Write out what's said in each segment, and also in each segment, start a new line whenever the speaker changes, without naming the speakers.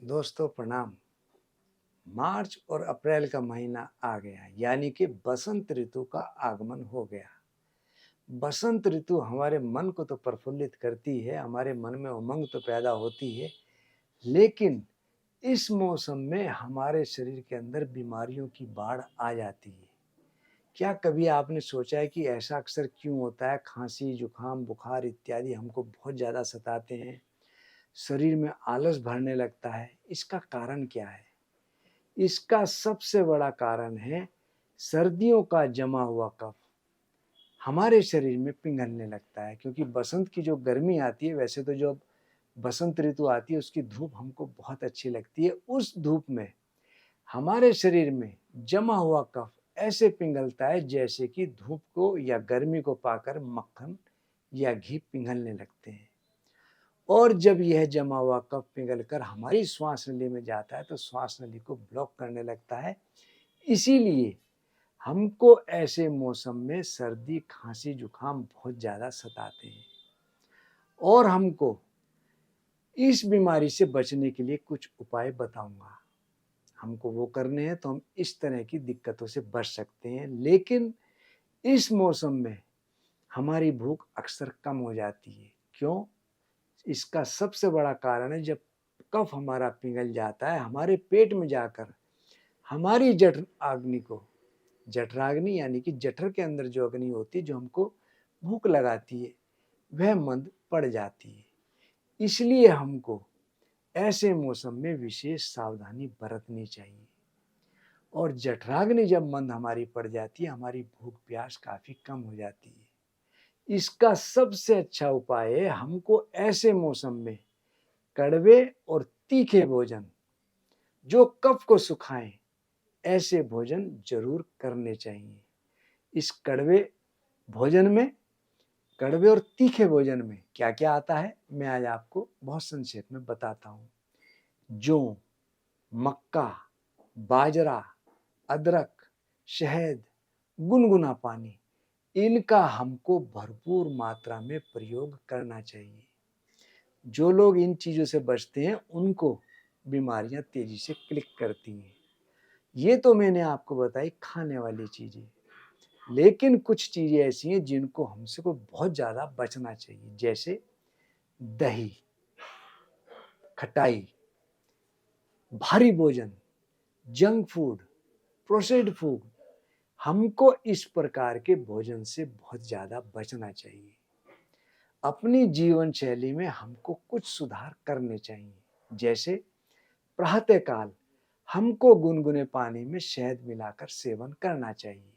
दोस्तों प्रणाम। मार्च और अप्रैल का महीना आ गया यानी कि बसंत ऋतु का आगमन हो गया। बसंत ऋतु हमारे मन को तो प्रफुल्लित करती है, हमारे मन में उमंग तो पैदा होती है, लेकिन इस मौसम में हमारे शरीर के अंदर बीमारियों की बाढ़ आ जाती है। क्या कभी आपने सोचा है कि ऐसा अक्सर क्यों होता है? खांसी, जुकाम, बुखार इत्यादि हमको बहुत ज़्यादा सताते हैं, शरीर में आलस भरने लगता है। इसका कारण क्या है? इसका सबसे बड़ा कारण है सर्दियों का जमा हुआ कफ हमारे शरीर में पिघलने लगता है, क्योंकि बसंत की जो गर्मी आती है, वैसे तो जो बसंत ऋतु आती है उसकी धूप हमको बहुत अच्छी लगती है। उस धूप में हमारे शरीर में जमा हुआ कफ ऐसे पिघलता है जैसे कि धूप को या गर्मी को पाकर मक्खन या घी पिघलने लगते हैं। और जब यह जमा हुआ कफ पिघल कर हमारी श्वास नली में जाता है तो श्वास नली को ब्लॉक करने लगता है। इसीलिए हमको ऐसे मौसम में सर्दी, खांसी, जुकाम बहुत ज़्यादा सताते हैं। और हमको इस बीमारी से बचने के लिए कुछ उपाय बताऊंगा। हमको वो करने हैं तो हम इस तरह की दिक्कतों से बच सकते हैं। लेकिन इस मौसम में हमारी भूख अक्सर कम हो जाती है। क्यों? इसका सबसे बड़ा कारण है, जब कफ हमारा पिघल जाता है हमारे पेट में जाकर हमारी जठराग्नि को, जठराग्नि यानी कि जठर के अंदर जो अग्नि होती है जो हमको भूख लगाती है, वह मंद पड़ जाती है। इसलिए हमको ऐसे मौसम में विशेष सावधानी बरतनी चाहिए। और जठराग्नि जब मंद हमारी पड़ जाती है, हमारी भूख प्यास काफ़ी कम हो जाती है। इसका सबसे अच्छा उपाय है हमको ऐसे मौसम में कड़वे और तीखे भोजन जो कफ को सुखाएं, ऐसे भोजन जरूर करने चाहिए। इस भोजन में कड़वे और तीखे भोजन में क्या क्या आता है, मैं आज आपको बहुत संक्षेप में बताता हूँ। जौ, मक्का, बाजरा, अदरक, शहद, गुनगुना पानी, इनका हमको भरपूर मात्रा में प्रयोग करना चाहिए। जो लोग इन चीज़ों से बचते हैं उनको बीमारियां तेजी से क्लिक करती हैं। ये तो मैंने आपको बताई खाने वाली चीज़ें, लेकिन कुछ चीज़ें ऐसी हैं जिनको हमसे को बहुत ज़्यादा बचना चाहिए, जैसे दही, खटाई, भारी भोजन, जंक फूड, प्रोसेस्ड फूड। हमको इस प्रकार के भोजन से बहुत ज़्यादा बचना चाहिए। अपनी जीवन शैली में हमको कुछ सुधार करने चाहिए, जैसे प्रातःकाल हमको गुनगुने पानी में शहद मिलाकर सेवन करना चाहिए।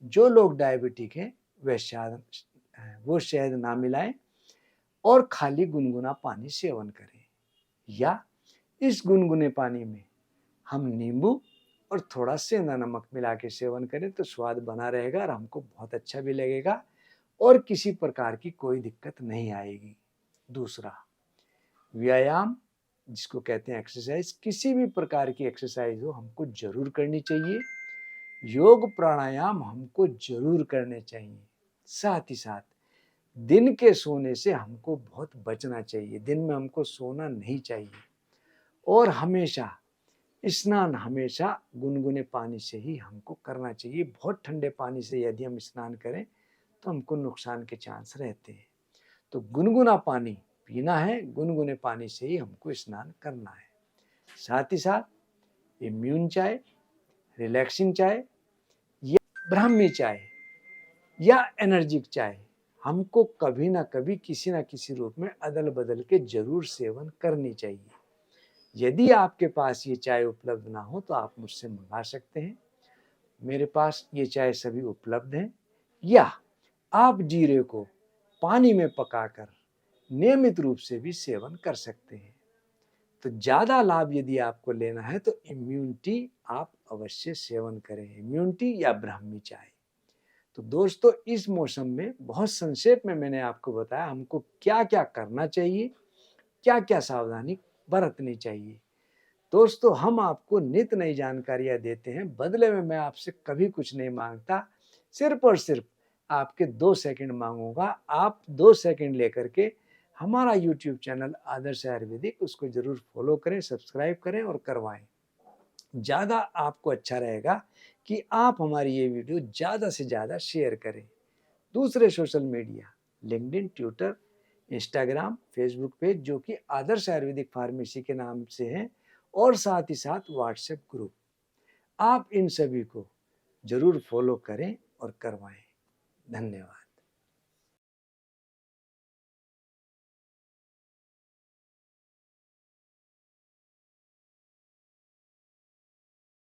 जो लोग डायबिटिक हैं वो शहद ना मिलाएं और खाली गुनगुना पानी सेवन करें। या इस गुनगुने पानी में हम नींबू और थोड़ा सेंधा नमक मिला के सेवन करें तो स्वाद बना रहेगा और हमको बहुत अच्छा भी लगेगा और किसी प्रकार की कोई दिक्कत नहीं आएगी। दूसरा, व्यायाम, जिसको कहते हैं एक्सरसाइज, किसी भी प्रकार की एक्सरसाइज हो हमको जरूर करनी चाहिए। योग प्राणायाम हमको जरूर करने चाहिए। साथ ही साथ दिन के सोने से हमको बहुत बचना चाहिए। दिन में हमको सोना नहीं चाहिए। और हमेशा स्नान हमेशा गुनगुने पानी से ही हमको करना चाहिए। बहुत ठंडे पानी से यदि हम स्नान करें तो हमको नुकसान के चांस रहते हैं। तो गुनगुना पानी पीना है, गुनगुने पानी से ही हमको स्नान करना है। साथ ही साथ इम्यून चाय, रिलैक्सिंग चाय या ब्राह्मी चाय या एनर्जिक चाय हमको कभी ना कभी किसी ना किसी रूप में अदल बदल के जरूर सेवन करनी चाहिए। यदि आपके पास ये चाय उपलब्ध ना हो तो आप मुझसे मंगा सकते हैं। मेरे पास ये चाय सभी उपलब्ध हैं। या आप जीरे को पानी में पकाकर नियमित रूप से भी सेवन कर सकते हैं। तो ज़्यादा लाभ यदि आपको लेना है तो इम्यूनिटी आप अवश्य सेवन करें, इम्यूनिटी या ब्राह्मी चाय। तो दोस्तों, इस मौसम में बहुत संक्षेप में मैंने आपको बताया हमको क्या क्या करना चाहिए, क्या क्या सावधानी बरतनी चाहिए। दोस्तों, हम आपको नित नई जानकारियां देते हैं, बदले में मैं आपसे कभी कुछ नहीं मांगता, सिर्फ और सिर्फ आपके 2 सेकंड मांगूंगा। आप 2 सेकंड लेकर के हमारा यूट्यूब चैनल आदर्श आयुर्वेदिक, उसको ज़रूर फॉलो करें, सब्सक्राइब करें और करवाएं। ज़्यादा आपको अच्छा रहेगा कि आप हमारी ये वीडियो ज़्यादा से ज़्यादा शेयर करें। दूसरे social media LinkedIn, Twitter, Instagram, Facebook page जो कि आदर्श आयुर्वेदिक फार्मेसी के नाम से हैं, और साथ ही साथ व्हाट्सएप ग्रुप, आप इन सभी को ज़रूर फॉलो करें और करवाएं। धन्यवाद।